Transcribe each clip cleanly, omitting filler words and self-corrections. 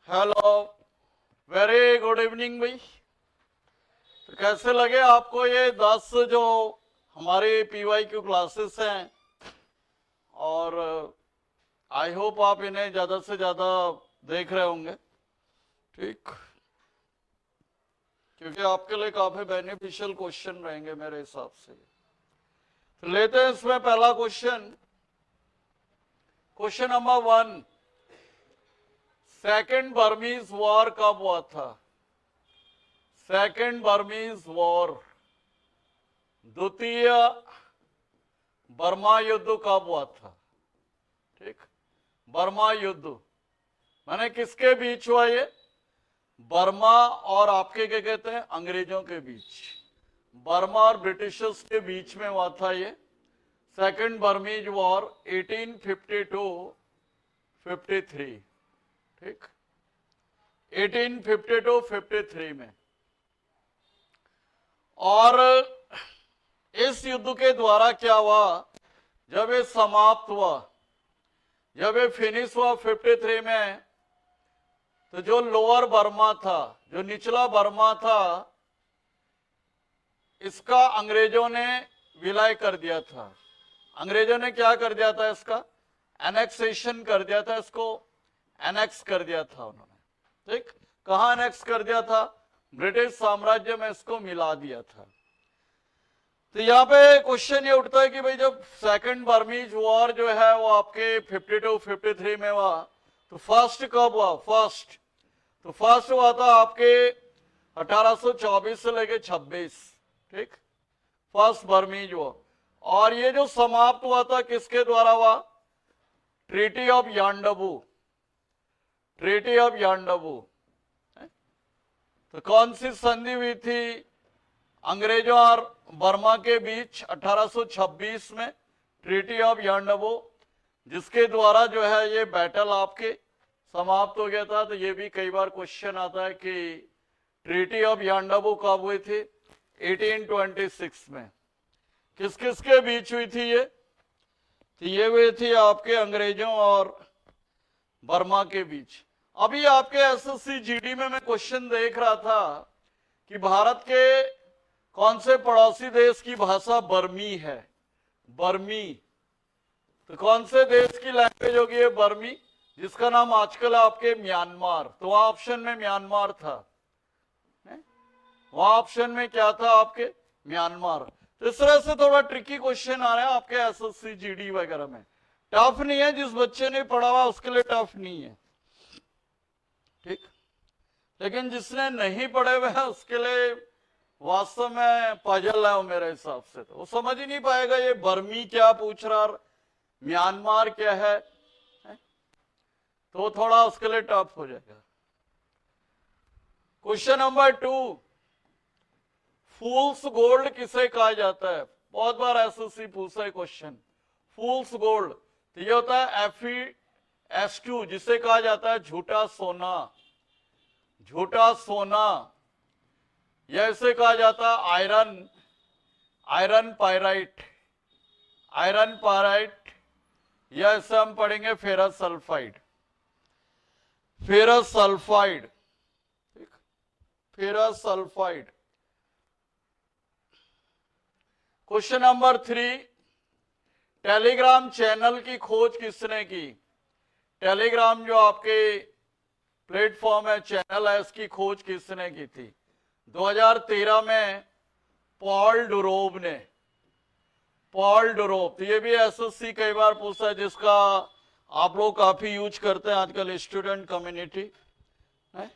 Hello, very good evening भाई। तो कैसे लगे आपको ये 10 जो हमारे PYQ क्लासेस हैं, और आई होप आप इन्हें ज़्यादा से ज़्यादा देख रहे होंगे, ठीक, क्योंकि आपके लिए काफ़ी बेनिफिशियल क्वेश्चन रहेंगे मेरे हिसाब से। तो लेते हैं इसमें पहला question. Question number 1, second Burmese war कब हुआ था? सेकेंड बर्मीज वॉर, द्वितीय बर्मा युद्ध कब हुआ था? ठीक, बर्मा युद्ध माने किसके बीच हुआ ये? बर्मा और आपके क्या कहते हैं, अंग्रेजों के बीच। बर्मा और ब्रिटिशर्स के बीच में हुआ था ये सेकेंड बर्मीज वॉर 1852-53। ठीक, 1852-53 में। और इस युद्ध के द्वारा क्या हुआ, जब ये समाप्त हुआ, जब ये फिनिश हुआ 53 में, तो जो लोअर बर्मा था, जो निचला बर्मा था, इसका अंग्रेजों ने विलय कर दिया था। अंग्रेजों ने क्या कर दिया था? इसका एनेक्सेशन कर दिया था, इसको एनेक्स कर दिया था उन्होंने। ठीक, कहां एनेक्स कर दिया था? ब्रिटिश साम्राज्य में इसको मिला दिया था। तो यहाँ पे क्वेश्चन ये उठता है कि भाई जब सेकंड बर्मीज वॉर जो है वो आपके 52-53 में हुआ, तो फर्स्ट कब हुआ? तो फर्स्ट हुआ था आपके 1824 से लेके 26। ठीक, फर्स्ट बर्मीज वॉर। और ये जो समाप्त हुआ था किसके द्वारा हुआ? Treaty of Yandabo. Treaty of Yandabo. तो कौन सी संधि हुई थी अंग्रेजों और बर्मा के बीच? 1826 में ट्रीटी ऑफ यांडबू, जिसके द्वारा जो है ये बैटल आपके समाप्त हो गया था। तो ये भी कई बार क्वेश्चन आता है कि ट्रीटी ऑफ यांडबू कब हुई थी? 1826 में। किस किस के बीच हुई थी ये? तो ये हुई थी आपके अंग्रेजों और बर्मा के बीच। अभी आपके SSC GD में मैं क्वेश्चन देख रहा था कि भारत के कौन से पड़ोसी देश की भाषा बर्मी है? बर्मी। तो कौन से देश की लैंग्वेज होगी ये बर्मी, जिसका नाम आजकल आपके म्यांमार। तो वहां ऑप्शन में म्यांमार था, वहां ऑप्शन में क्या था आपके? म्यांमार। तो इस तरह से थोड़ा ट्रिकी क्वेश्चन आ रहा है आपके SSC GD वगैरह में। टफ नहीं है, जिस बच्चे ने पढ़ा हुआ उसके लिए टफ नहीं है, ठीक, लेकिन जिसने नहीं पढ़े हुए है उसके लिए वास्तव में पजल है वो मेरे हिसाब से। तो वो समझ ही नहीं पाएगा ये बर्मी क्या पूछ रहा, म्यांमार क्या है, तो थोड़ा उसके लिए टफ हो जाएगा। क्वेश्चन नंबर 2, फूल्स गोल्ड किसे कहा जाता है? बहुत बार SSC पूछा है क्वेश्चन। फूल्स गोल्ड, तो ये होता है FeS2, जिसे कहा जाता है झूठा सोना। झूठा सोना, यह इसे कहा जाता है आयरन पायराइट। आयरन पायराइट, या इसे हम पढ़ेंगे फेरस सल्फाइड। फेरस सल्फाइड, ठीक, ferrous sulphide. Question number 3, Telegram channel की खोज किसने की? टेलीग्राम जो आपके प्लेटफॉर्म है, चैनल है, इसकी खोज किसने की थी? 2013 में पॉल डुरोब ने। पॉल डुरोब, तो ये भी SSC कई बार पूछा है, जिसका आप लोग काफी यूज करते हैं आजकल स्टूडेंट कम्युनिटी है।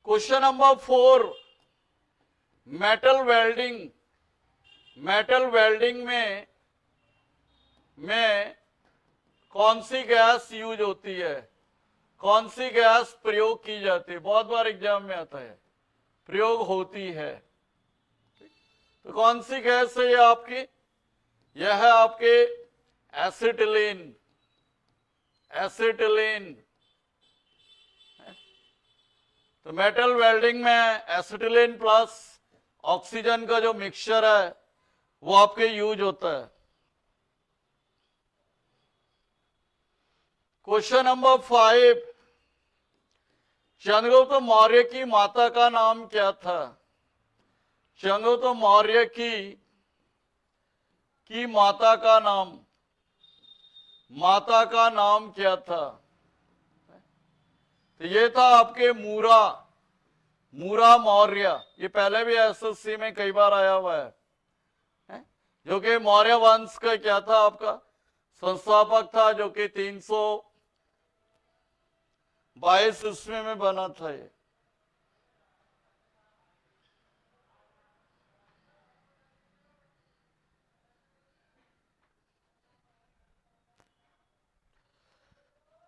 Question number 4, metal welding. Metal welding में कौन सी गैस यूज होती है? कौन सी गैस प्रयोग की जाती है? बहुत बार एग्जाम में आता है, प्रयोग होती है। तो कौन सी गैस है ये आपकी? यह है आपके एसिटिलीन। एसिटिलीन। तो मेटल वेल्डिंग में एसिटिलीन प्लस ऑक्सीजन का जो मिक्सचर है वो आपके यूज होता है। क्वेश्चन नंबर 5, चंद्रगुप्त मौर्य की माता का नाम क्या था? चंद्रगुप्त मौर्य की माता का नाम क्या था? तो ये था आपके मूरा मौर्य। ये पहले भी एसएससी में कई बार आया हुआ है, जो कि मौर्य वंश का क्या था, आपका संस्थापक था, जो कि 322 ईस्वी में बना था ये।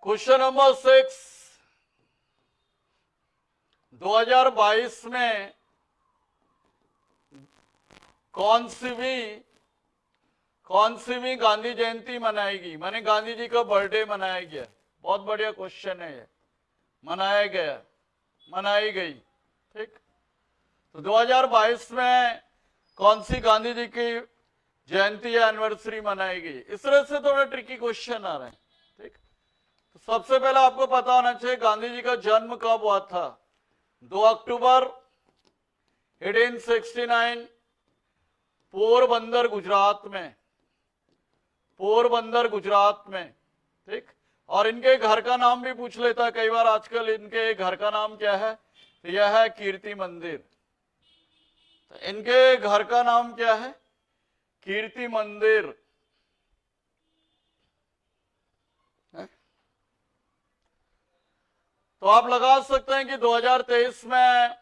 क्वेश्चन नंबर 6, 2022 में कौन सी भी गांधी जयंती मनाएगी, माने गांधी जी का बर्थडे मनाया गया? बहुत बढ़िया क्वेश्चन है ये। मनाई गई, ठीक। तो 2022 में कौन सी गांधी जी की जयंती या एनिवर्सरी मनाई गई? इस तरह से थोड़ा ट्रिकी क्वेश्चन आ रहे हैं, ठीक। तो सबसे पहले आपको पता होना चाहिए गांधी जी का जन्म कब हुआ था। 2 अक्टूबर 1869, पोरबंदर गुजरात में, ठीक। और इनके घर का नाम भी पूछ लेता है कई बार आजकल, इनके घर का नाम क्या है? तो यह है कीर्ति मंदिर। तो इनके घर का नाम क्या है? कीर्ति मंदिर। तो आप लगा सकते हैं कि 2023 में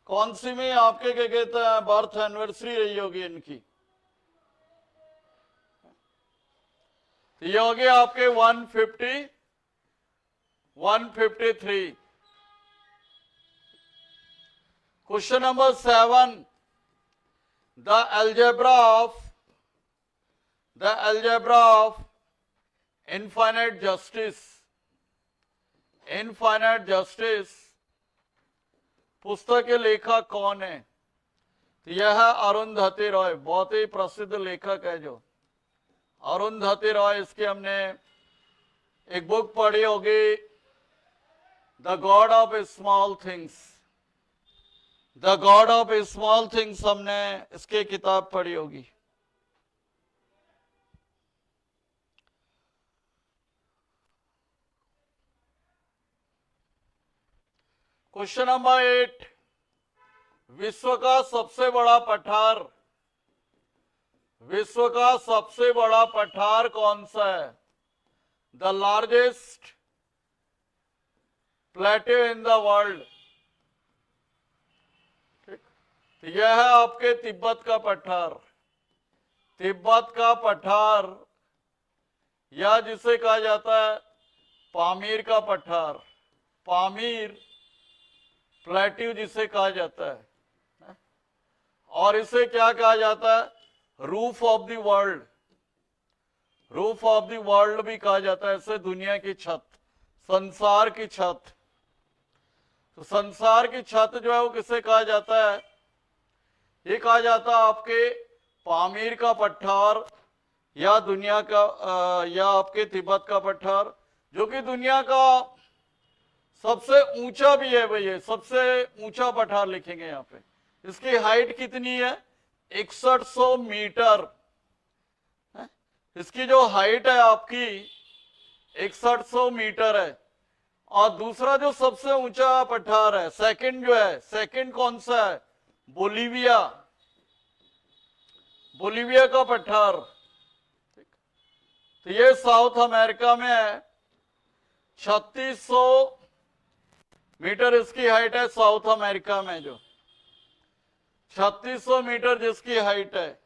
कौन सी में आपके क्या कहते हैं बर्थ एनिवर्सरी रही होगी इनकी। तो ये हो गया आपके 153। Question number 7, the algebra of infinite justice पुस्तक के लेखक कौन है? तो यह है अरुंधति रॉय। बहुत ही प्रसिद्ध लेखक है जो अरुंधति रॉय। इसके हमने एक बुक पढ़ी होगी, the God of small things, हमने इसके किताब पढ़ी होगी। क्वेश्चन नंबर 8, विश्व का सबसे बड़ा पठार कौन सा है? The largest plateau in the world, ठीक। तो यह है आपके तिब्बत का पठार, या जिसे कहा जाता है पामीर का पठार, पामीर प्लेट्यू जिसे कहा जाता है। और इसे क्या कहा जाता है? रूफ ऑफ द वर्ल्ड भी कहा जाता है। इसे दुनिया की छत, संसार की छत। तो संसार की छत जो है वो किसे कहा जाता है? ये कहा जाता है आपके पामीर का पठार, या दुनिया का या आपके तिब्बत का पठार, जो कि दुनिया का सबसे ऊंचा भी है भैया, सबसे ऊंचा पठार लिखेंगे यहाँ पे। इसकी हाइट कितनी है? 6100 मीटर। इसकी जो हाइट है आपकी 6100 मीटर है। और दूसरा जो सबसे ऊंचा पठार है, सेकंड कौन सा है? बोलीविया का पठार। तो ये साउथ अमेरिका में है। 3600 मीटर इसकी हाइट है साउथ अमेरिका में, जो 3600 मीटर जिसकी हाइट है।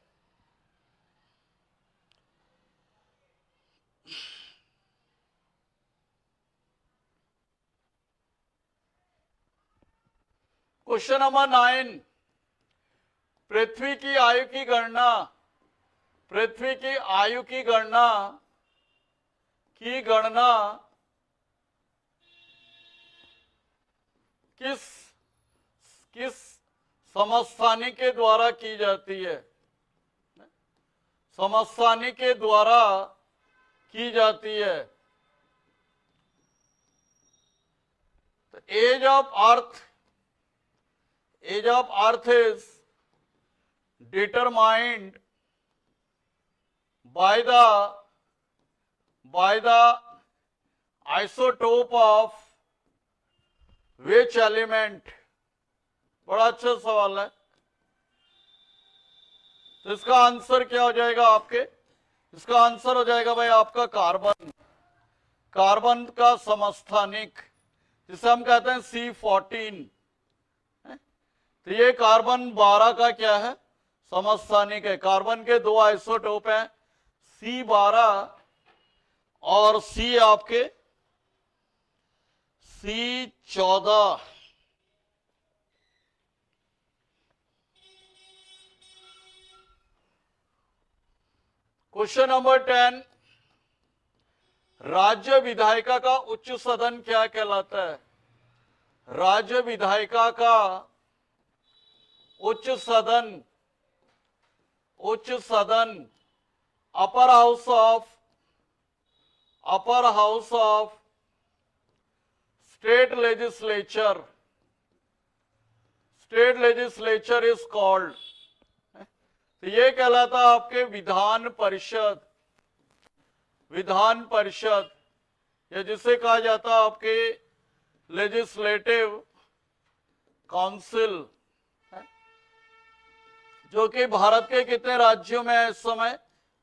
क्वेश्चन नंबर 9, पृथ्वी की आयु की गणना किस समस्थानिक के द्वारा की जाती है? समस्थानिक के द्वारा की जाती है। Age of earth is determined by the isotope of which element? बड़ा अच्छा सवाल है। तो इसका आंसर क्या हो जाएगा आपके? इसका आंसर हो जाएगा भाई आपका कार्बन। कार्बन का समस्थानिक जिसे हम कहते हैं C14। तो ये कार्बन 12 का क्या है? समस्थानिक है। कार्बन के दो आइसोटोप हैं, C12 और C आपके C14। क्वेश्चन नंबर 10, राज्य विधायिका का उच्च सदन क्या कहलाता है? राज्य विधायिका का उच्च सदन upper house of state legislature is called. तो ये कहलाता है आपके विधान परिषद या जिसे कहा जाता है आपके लेजिस्लेटिव काउंसिल, जो कि भारत के कितने राज्यों में है इस समय?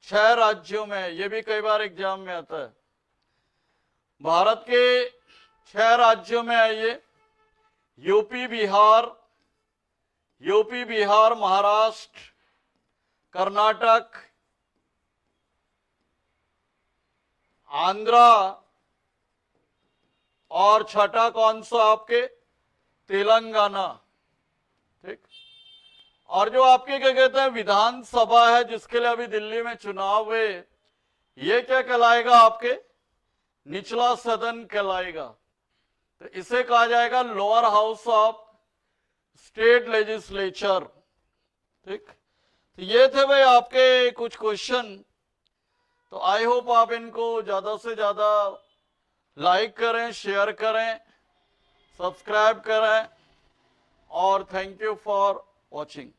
6 राज्यों में। ये भी कई बार एग्जाम में आता है। भारत के 6 राज्यों में है ये, यूपी बिहार, महाराष्ट्र, कर्नाटक, आंध्रा और छठा कौन सा आपके? तेलंगाना। ठीक। और जो आपके क्या कहते हैं विधानसभा है जिसके लिए अभी दिल्ली में चुनाव हुए, ये क्या कहलाएगा आपके? निचला सदन कहलाएगा। तो इसे कहा जाएगा lower house of state legislature. ठीक। तो ये थे भाई आपके कुछ क्वेश्चन। तो आई होप आप इनको ज्यादा से ज्यादा लाइक करें, शेयर करें, सब्सक्राइब करें और थैंक यू फॉर वॉचिंग।